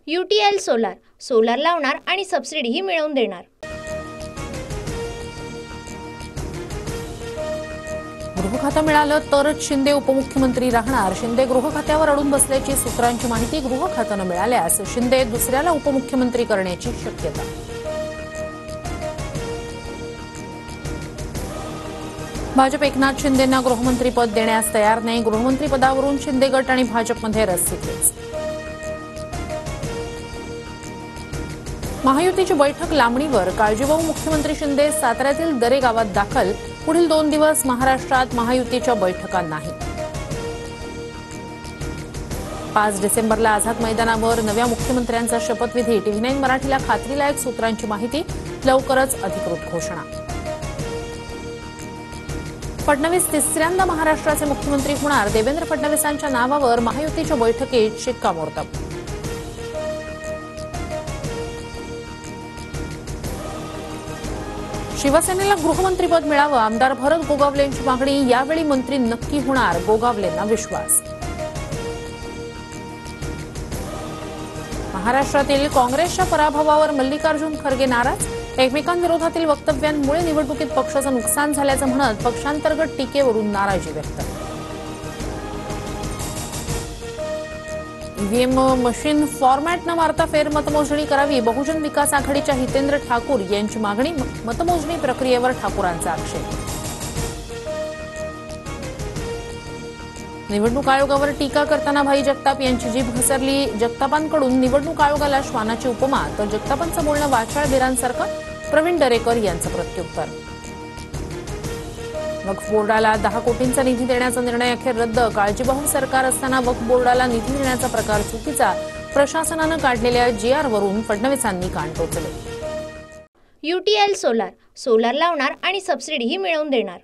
UTL solar, solar लावणार आणि सबसिडीही मिळवून देणार। गृह खातं मिळालं तरच शिंदे उपमुख्यमंत्री राहणार। शिंदे गृह खात्यावर अडून बसल्याची सूत्रांची माहिती। गृह खातं न मिळाल्यास शिंदे दुसऱ्याला उपमुख्यमंत्री करण्याची शक्यता। भाजप एकनाथ शिंदेंना गृहमंत्रीपद देण्यास तयार नाही। गृहमंत्री पदावरून शिंदे गट आणि भाजपमध्ये रस्सीखेच। महायुतीची बैठक लांबणीवर। काळजीवाहू मुख्यमंत्री शिंदे साताऱ्यातील दरे गावात दाखल। पुढील 2 दिवस महाराष्ट्रात महायुतीच्या बैठका नाही। 5 डिसेंबरला आझाद मैदानावर नव्या मुख्यमंत्र्यांचा शपथविधी। TV9 मराठीला खात्रीलायक सूत्रांची माहिती। लवकरच अधिकृत घोषणा। फडणवीस तिसऱ्यांदा महाराष्ट्राचे मुख्यमंत्री होणार। देवेंद्र फडणवीसांच्या नावावर महायुतीच्या बैठकीत शिक्कामोर्तब। शिवसेनेला गृहमंत्रीपद मिळावं, आमदार भरत गोगावलेंची मागणी। यावेळी मंत्री नक्की होणार, गोगावलेंना विश्वास। महाराष्ट्रातील काँग्रेसच्या पराभवावर मल्लिकार्जुन खरगे नाराज। एकमेकांविरोधातील वक्तव्यांमुळे निवडणुकीत पक्षाचं नुकसान झाल्याचं म्हणत पक्षांतर्गत टीकेवरून नाराजी व्यक्त। ईव्हीएम मशीन फॉर्मॅट न मारता फेरमतमोजणी करावी, बहुजन विकास आघाडीच्या हितेंद्र ठाकूर यांची मागणी। मतमोजणी प्रक्रियेवर ठाकूरांचा आक्षेप। निवडणूक आयोगावर टीका करताना भाई जगताप यांची जीभ घसरली। जगतापांकडून निवडणूक आयोगाला श्वानाची उपमा, तर जगतापांचं बोलणं वाचाळ बिरांसारखं। प्रवीण दरेकर यांचं प्रत्युत्तर। वक्फ बोर्डाला 10 कोटींचा निधी देण्याचा निर्णय अखेर रद्द। काळजीवाहू सरकार असताना वक्फ बोर्डाला निधी देण्याचा प्रकार चुकीचा। प्रशासनानं काढलेल्या GR वरून फडणवीसांनी कान टोचले। UTL सोलार, सोलार लावणार आणि सबसिडीही मिळवून देणार।